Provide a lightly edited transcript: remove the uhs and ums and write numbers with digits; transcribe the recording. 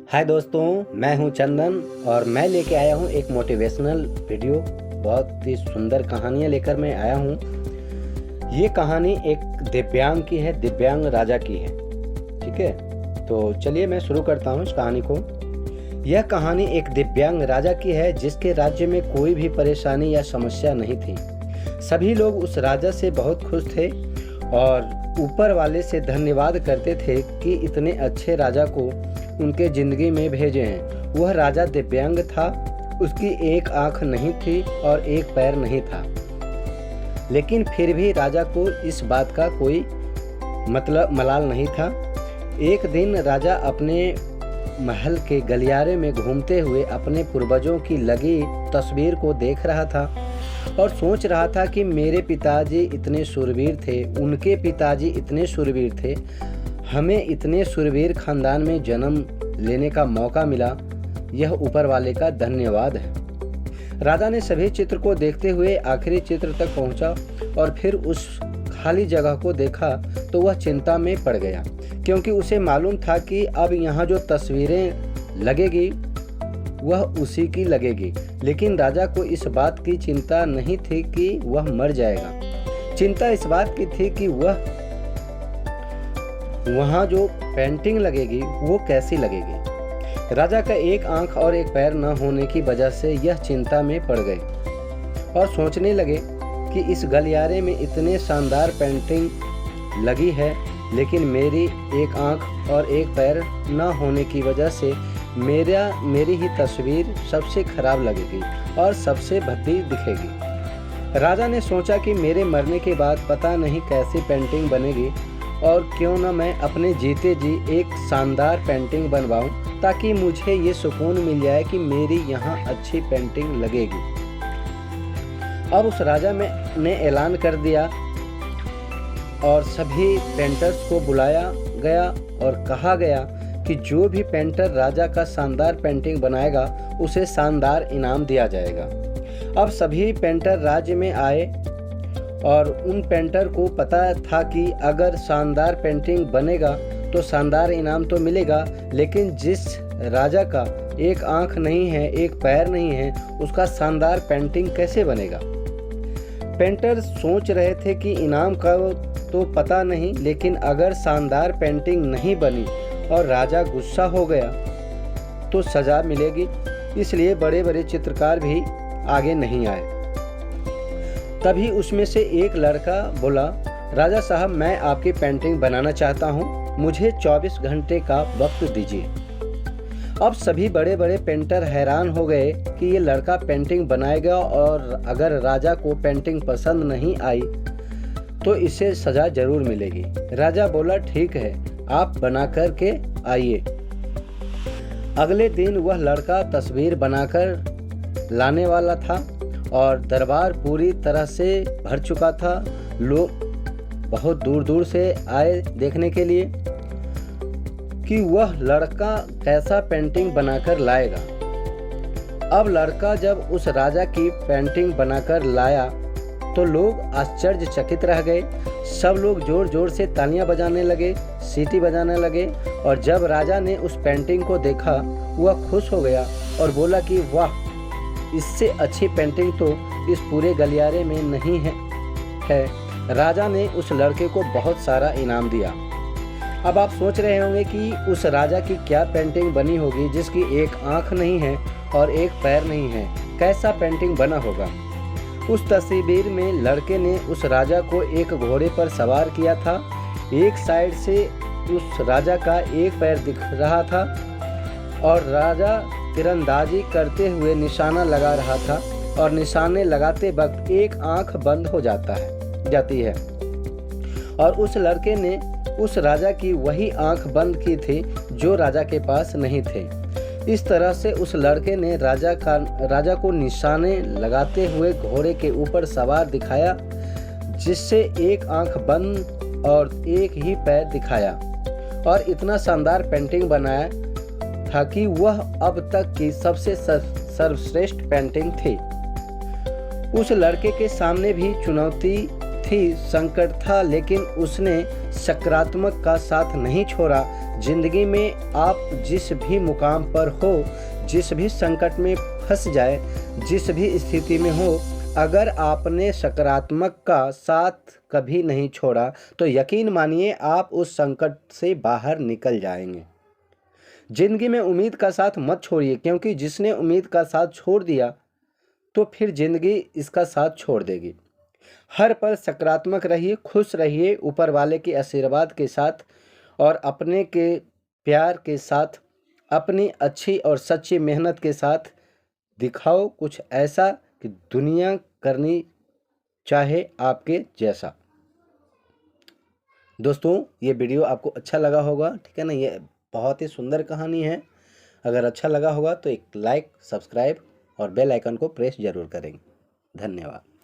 हाय दोस्तों, मैं हूं चंदन और मैं लेके आया हूं एक मोटिवेशनल वीडियो। बहुत ही सुंदर कहानियां लेकर मैं आया हूं। ये कहानी एक दिव्यांग की है, दिव्यांग राजा की है। ठीक है, तो चलिए मैं शुरू करता हूं इस कहानी को। यह कहानी एक दिव्यांग राजा की है जिसके राज्य में कोई भी परेशानी या समस्या नहीं थी। सभी लोग उस राजा से बहुत खुश थे और ऊपर वाले से धन्यवाद करते थे कि इतने अच्छे राजा को उनके ज़िंदगी में भेजे हैं। वह राजा दिव्यांग था, उसकी एक आँख नहीं थी और एक पैर नहीं था, लेकिन फिर भी राजा को इस बात का कोई मलाल नहीं था। एक दिन राजा अपने महल के गलियारे में घूमते हुए अपने पूर्वजों की लगी तस्वीर को देख रहा था और सोच रहा था कि मेरे पिताजी इतने शूरवीर थे, उनके पिताजी इतने शूरवीर थे, हमें इतने शूरवीर खानदान में जन्म लेने का मौका मिला। यह ऊपर वाले का धन्यवाद है। राजा ने सभी चित्र को देखते हुए आखिरी चित्र तक पहुंचा और फिर उस खाली जगह को देखा तो वह चिंता में पड़ गया, क्योंकि उसे मालूम था कि अब यहाँ जो तस्वीरें लगेगी वह उसी की लगेगी। लेकिन राजा को इस बात की चिंता नहीं थी कि वह मर जाएगा। चिंता इस बात की थी कि वहाँ जो पेंटिंग लगेगी वो कैसी लगेगी। राजा का एक आंख और एक पैर न होने की वजह से यह चिंता में पड़ गए और सोचने लगे कि इस गलियारे में इतने शानदार पेंटिंग लगी है, लेकिन मेरी एक आंख और एक पैर न होने की वजह से मेरी ही तस्वीर सबसे खराब लगेगी और सबसे भद्दी दिखेगी। राजा ने सोचा कि मेरे मरने के बाद पता नहीं कैसी पेंटिंग बनेगी और क्यों न मैं अपने जीते जी एक शानदार पेंटिंग बनवाऊं, ताकि मुझे ये सुकून मिल जाए कि मेरी यहाँ अच्छी पेंटिंग लगेगी। अब उस राजा ने ऐलान कर दिया और सभी पेंटर्स को बुलाया गया और कहा गया कि जो भी पेंटर राजा का शानदार पेंटिंग बनाएगा उसे शानदार इनाम दिया जाएगा। अब सभी पेंटर राज्य में आए और उन पेंटर को पता था कि अगर शानदार पेंटिंग बनेगा तो शानदार इनाम तो मिलेगा, लेकिन जिस राजा का एक आंख नहीं है, एक पैर नहीं है, उसका शानदार पेंटिंग कैसे बनेगा। पेंटर सोच रहे थे कि इनाम का तो पता नहीं, लेकिन अगर शानदार पेंटिंग नहीं बनी और राजा गुस्सा हो गया तो सज़ा मिलेगी। इसलिए बड़े बड़े चित्रकार भी आगे नहीं आए। तभी उसमें से एक लड़का बोला, राजा साहब, मैं आपकी पेंटिंग बनाना चाहता हूँ, मुझे 24 घंटे का वक्त दीजिए। अब सभी बड़े बड़े पेंटर हैरान हो गए कि ये लड़का पेंटिंग बनाएगा और अगर राजा को पेंटिंग पसंद नहीं आई तो इसे सज़ा जरूर मिलेगी। राजा बोला, ठीक है, आप बना कर के आइए। अगले दिन वह लड़का तस्वीर बनाकर लाने वाला था और दरबार पूरी तरह से भर चुका था। लोग बहुत दूर दूर से आए देखने के लिए कि वह लड़का कैसा पेंटिंग बनाकर लाएगा। अब लड़का जब उस राजा की पेंटिंग बनाकर लाया तो लोग आश्चर्यचकित रह गए। सब लोग जोर जोर से तालियां बजाने लगे, सीटी बजाने लगे और जब राजा ने उस पेंटिंग को देखा वह खुश हो गया और बोला कि वाह, इससे अच्छी पेंटिंग तो इस पूरे गलियारे में नहीं है। राजा ने उस लड़के को बहुत सारा इनाम दिया। अब आप सोच रहे होंगे कि उस राजा की क्या पेंटिंग बनी होगी जिसकी एक आंख नहीं है और एक पैर नहीं है, कैसा पेंटिंग बना होगा। उस तस्वीर में लड़के ने उस राजा को एक घोड़े पर सवार किया था। एक साइड से उस राजा का एक पैर दिख रहा था और राजा तीरंदाजी करते हुए निशाना लगा रहा था और निशाने लगाते वक्त एक आंख बंद हो जाती है और उस लड़के ने उस राजा की वही आंख बंद की थी जो राजा के पास नहीं थे। इस तरह से उस लड़के ने राजा को निशाने लगाते हुए घोड़े के ऊपर सवार दिखाया, जिससे एक आंख बंद और एक ही पैर दिखाया और इतना शानदार पेंटिंग बनाया था कि वह अब तक की सबसे सर्वश्रेष्ठ पेंटिंग थी। उस लड़के के सामने भी चुनौती थी, संकट था, लेकिन उसने सकारात्मक का साथ नहीं छोड़ा। जिंदगी में आप जिस भी मुकाम पर हो, जिस भी संकट में फंस जाए, जिस भी स्थिति में हो, अगर आपने सकारात्मक का साथ कभी नहीं छोड़ा तो यकीन मानिए आप उस संकट से बाहर निकल जाएंगे। जिंदगी में उम्मीद का साथ मत छोड़िए, क्योंकि जिसने उम्मीद का साथ छोड़ दिया तो फिर जिंदगी इसका साथ छोड़ देगी। हर पल सकारात्मक रहिए, खुश रहिए, ऊपर वाले के आशीर्वाद के साथ और अपने के प्यार के साथ, अपनी अच्छी और सच्ची मेहनत के साथ दिखाओ कुछ ऐसा कि दुनिया करनी चाहे आपके जैसा। दोस्तों, ये वीडियो आपको अच्छा लगा होगा, ठीक है ना। ये बहुत ही सुंदर कहानी है। अगर अच्छा लगा होगा तो एक लाइक, सब्सक्राइब और बेल आइकन को प्रेस जरूर करेंगे। धन्यवाद।